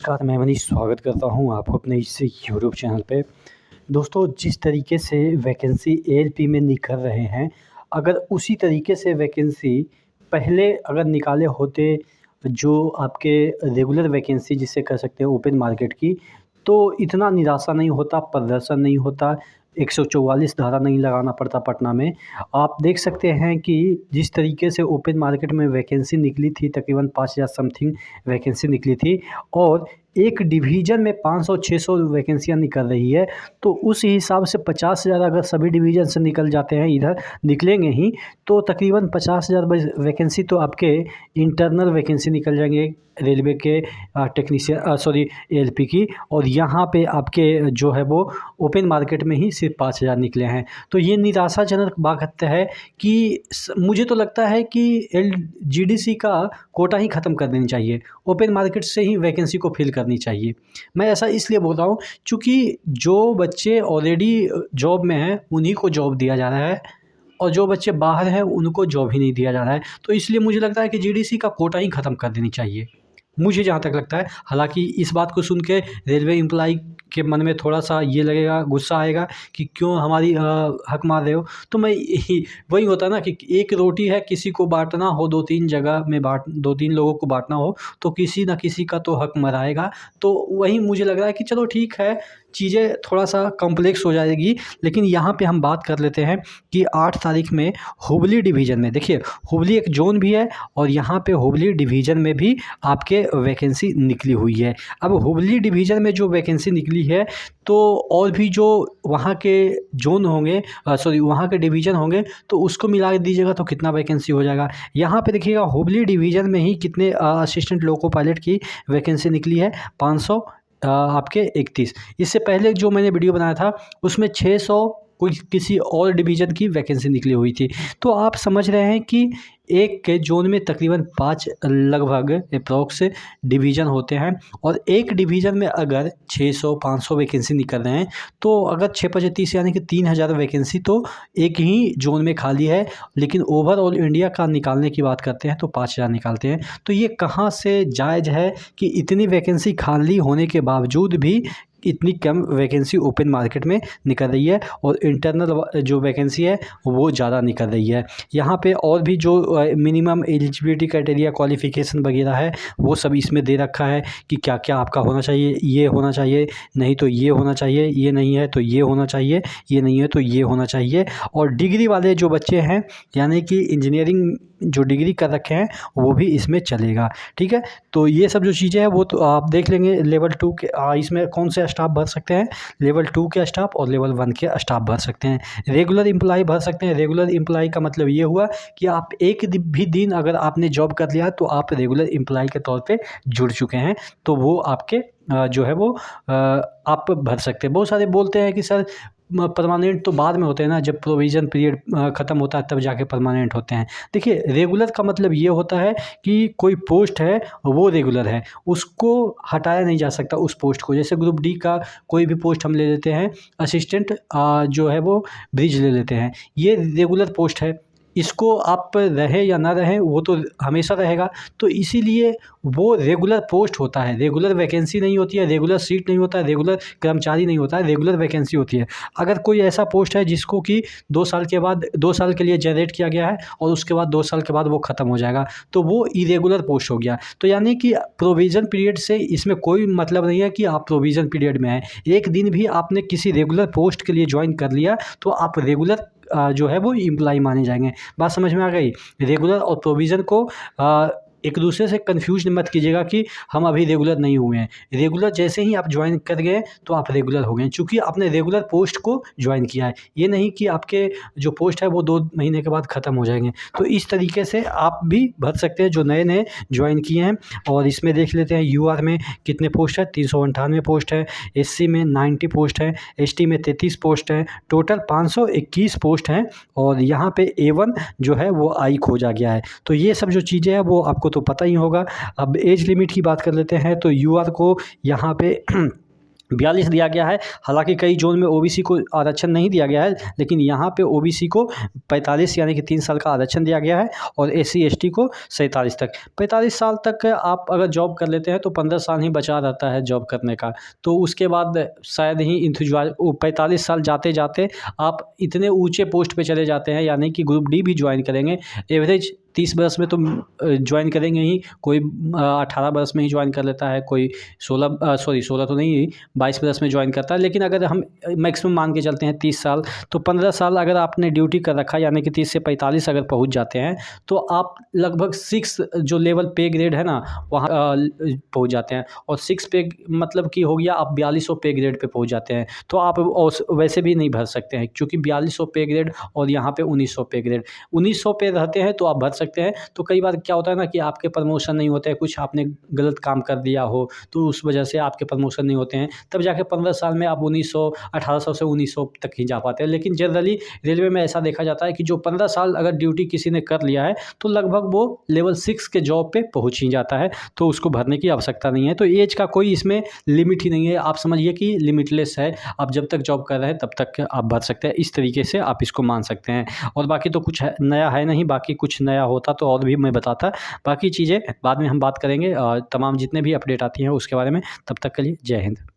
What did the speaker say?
नमस्कार, मैं मनीष स्वागत करता हूँ आपको अपने इस यूट्यूब चैनल पे। दोस्तों, जिस तरीके से वैकेंसी एएलपी में निकल रहे हैं, अगर उसी तरीके से वैकेंसी पहले अगर निकाले होते, जो आपके रेगुलर वैकेंसी जिसे कह सकते हैं ओपन मार्केट की, तो इतना निराशा नहीं होता, प्रदर्शन नहीं होता, 144 धारा नहीं लगाना पड़ता पटना में। आप देख सकते हैं कि जिस तरीके से ओपन मार्केट में वैकेंसी निकली थी, तकरीबन 5000 समथिंग वैकेंसी निकली थी और एक डिवीज़न में 500-600 वैकेंसियाँ निकल रही है। तो उस हिसाब से 50,000 अगर सभी डिवीज़न से निकल जाते हैं, इधर निकलेंगे ही, तो तकरीबन 50,000 वैकेंसी तो आपके इंटरनल वैकेंसी निकल जाएंगे रेलवे के टेक्नीशियन एएलपी की। और यहाँ पे आपके जो है वो ओपन मार्केट में ही सिर्फ 5,000 निकले हैं। तो ये निराशाजनक बात है कि मुझे तो लगता है कि जीडीसी का कोटा ही ख़त्म कर देनी चाहिए, ओपन मार्केट से ही वैकेंसी को फिल करनी चाहिए। मैं ऐसा इसलिए बोल रहा हूँ चूँकि जो बच्चे ऑलरेडी जॉब में हैं उन्हीं को जॉब दिया जा रहा है और जो बच्चे बाहर हैं उनको जॉब ही नहीं दिया जा रहा है। तो इसलिए मुझे लगता है कि जीडीसी का कोटा ही ख़त्म कर देनी चाहिए, मुझे जहाँ तक लगता है। हालाँकि इस बात को सुन के रेलवे एम्प्लॉई के मन में थोड़ा-सा ये लगेगा, गुस्सा आएगा कि क्यों हमारी हक मार रहे हो। तो मैं वही होता है ना कि एक रोटी है, किसी को बाँटना हो, 2-3 जगह में 2-3 लोगों को बाँटना हो, तो किसी न किसी का तो हक मराएगा। तो वही मुझे लग रहा है कि चलो ठीक है, चीज़ें थोड़ा-सा कॉम्प्लेक्स हो जाएगी। लेकिन यहाँ पे हम बात कर लेते हैं कि 8 तारीख में हुबली डिवीज़न में, देखिए हुबली एक ज़ोन भी है और यहाँ पे हुबली डिवीज़न में भी आपके वैकेंसी निकली हुई है। अब हुबली डिवीज़न में जो वैकेंसी निकली है, तो और भी जो वहाँ के ज़ोन होंगे, वहाँ के डिवीज़न होंगे, तो उसको मिला के दीजिएगा तो कितना वैकेंसी हो जाएगा। यहाँ पे देखिएगा हुबली डिवीज़न में ही कितने असिस्टेंट लोको पायलट की वैकेंसी निकली है, 500 आपके 31। इससे पहले जो मैंने वीडियो बनाया था उसमें 600 कोई किसी और डिवीज़न की वैकेंसी निकली हुई थी। तो आप समझ रहे हैं कि एक के ज़ोन में तकरीबन 5 लगभग एप्रॉक्स डिवीज़न होते हैं और एक डिवीज़न में अगर 600-500 वैकेंसी निकल रहे हैं, तो अगर 6×5 30 यानी कि 3,000 वैकेंसी तो एक ही ज़ोन में खाली है। लेकिन ओवरऑल इंडिया का निकालने की बात करते हैं तो 5,000 निकालते हैं। तो ये कहाँ से जायज़ है कि इतनी वैकेंसी खाली होने के बावजूद भी इतनी कम वैकेंसी ओपन मार्केट में निकल रही है और इंटरनल जो वैकेंसी है वो ज़्यादा निकल रही है। यहाँ पे और भी जो मिनिमम एलिजिबिलिटी क्राइटेरिया, क्वालिफ़िकेशन वगैरह है, वो सब इसमें दे रखा है कि क्या-क्या आपका होना चाहिए। ये होना चाहिए, नहीं तो ये होना चाहिए, ये नहीं है तो ये होना चाहिए, ये नहीं है तो ये होना चाहिए। और डिग्री वाले जो बच्चे हैं, यानी कि इंजीनियरिंग जो डिग्री कर रखे हैं, वो भी इसमें चलेगा। ठीक है, तो ये सब जो चीज़ें हैं वो तो आप देख लेंगे। लेवल 2 के इसमें कौन से स्टाफ भर सकते हैं, लेवल 2 के स्टाफ और लेवल 1 के स्टाफ भर सकते हैं। रेगुलर एम्प्लॉय भर सकते हैं। रेगुलर एम्प्लॉय का मतलब ये हुआ कि आप एक भी दिन अगर आपने जॉब कर लिया तो आप रेगुलर एम्प्लॉय के तौर पे जुड़ चुके हैं, तो वो आपके जो है वो आप भर सकते हैं। बहुत सारे बोलते हैं कि सर परमानेंट तो बाद में होते हैं ना, जब प्रोविज़न पीरियड ख़त्म होता है तब जाके परमानेंट होते हैं। देखिए, रेगुलर का मतलब ये होता है कि कोई पोस्ट है वो रेगुलर है, उसको हटाया नहीं जा सकता उस पोस्ट को। जैसे ग्रुप डी का कोई भी पोस्ट हम ले लेते हैं, असिस्टेंट जो है वो ब्रिज ले लेते हैं, ये रेगुलर पोस्ट है। इसको आप रहे या ना रहें वो तो हमेशा रहेगा। तो इसीलिए वो रेगुलर पोस्ट होता है, रेगुलर वैकेंसी नहीं होती है, रेगुलर सीट नहीं होता है, रेगुलर कर्मचारी नहीं होता है, रेगुलर वैकेंसी होती है। अगर कोई ऐसा पोस्ट है जिसको कि 2 साल के बाद 2 साल के लिए जनरेट किया गया है और उसके बाद 2 साल के बाद वो ख़त्म हो जाएगा, तो वो इरेगुलर पोस्ट हो गया। तो यानी कि प्रोविज़न पीरियड से इसमें कोई मतलब नहीं है कि आप प्रोविज़न पीरियड में हैं। एक दिन भी आपने किसी रेगुलर पोस्ट के लिए ज्वाइन कर लिया तो आप रेगुलर जो है वो एम्प्लॉय माने जाएंगे। बात समझ में आ गई? रेगुलर और प्रोविज़न को एक दूसरे से कन्फ्यूज मत कीजिएगा कि हम अभी रेगुलर नहीं हुए हैं। रेगुलर जैसे ही आप ज्वाइन कर गए तो आप रेगुलर हो गए, चूँकि आपने रेगुलर पोस्ट को ज्वाइन किया है। ये नहीं कि आपके जो पोस्ट है वो 2 महीने के बाद ख़त्म हो जाएंगे। तो इस तरीके से आप भी भर सकते हैं जो नए-नए ज्वाइन किए हैं। और इसमें देख लेते हैं यूआर में कितने पोस्ट है, 398 पोस्ट है, एससी में 90 पोस्ट है, एसटी में 33 पोस्ट है, टोटल 521 पोस्ट हैं। और यहाँ पे A1 जो है वो आई खोजा गया है। तो ये सब जो चीज़ें हैं वो आपको तो पता ही होगा। अब एज लिमिट की बात कर लेते हैं, तो यूआर को यहाँ पे 42 दिया गया है। हालांकि कई जोन में ओबीसी को आरक्षण नहीं दिया गया है, लेकिन यहाँ पे ओबीसी को 45 यानी कि 3 साल का आरक्षण दिया गया है और एससी एसटी को 47 तक। 45 साल तक आप अगर जॉब कर लेते हैं तो 15 साल ही बचा रहता है जॉब करने का। तो उसके बाद शायद ही इंतजार 45 साल जाते जाते आप इतने ऊंचे पोस्ट पे चले जाते हैं, यानी कि ग्रुप डी भी ज्वाइन करेंगे। एवरेज 30 बरस में तो ज्वाइन करेंगे ही, कोई 18 बरस में ही ज्वाइन कर लेता है, कोई 16 तो नहीं, 22 बरस में ज्वाइन करता है। लेकिन अगर हम मैक्सिमम मान के चलते हैं 30 साल, तो 15 साल अगर आपने ड्यूटी कर रखा, यानी कि 30 से 45 अगर पहुंच जाते हैं, तो आप लगभग 6 जो लेवल पे ग्रेड है ना, वहाँ पहुंच जाते हैं। और 6 पे मतलब कि हो गया आप 4200 पे ग्रेड पे पहुंच जाते हैं। तो आप वैसे भी नहीं भर सकते हैं, क्योंकि 4200 पे ग्रेड और यहाँ पे 1900 पे ग्रेड। 1900 पे रहते हैं तो आप भर सकते हैं। तो कई बार क्या होता है ना कि आपके प्रमोशन नहीं होते हैं, कुछ आपने गलत काम कर दिया हो तो उस वजह से आपके प्रमोशन नहीं होते हैं, तब जाके 15 साल में आप 1900 1800 से 1900 तक ही जा पाते हैं। लेकिन जनरली रेलवे में ऐसा देखा जाता है कि जो 15 साल अगर ड्यूटी किसी ने कर लिया है तो लगभग वो लेवल 6 के जॉब पे पहुंच ही जाता है, तो उसको भरने की आवश्यकता नहीं है। तो एज का कोई इसमें लिमिट ही नहीं है, आप समझिए कि लिमिटलेस है। आप जब तक जॉब कर रहे हैं तब तक आप भर सकते हैं, इस तरीके से आप इसको मान सकते हैं। और बाकी तो कुछ नया है नहीं, बाकी कुछ नया होता तो और भी मैं बताता। बाकी चीज़ें बाद में हम बात करेंगे, तमाम जितने भी अपडेट आती हैं उसके बारे में। तब तक के लिए जय हिंद।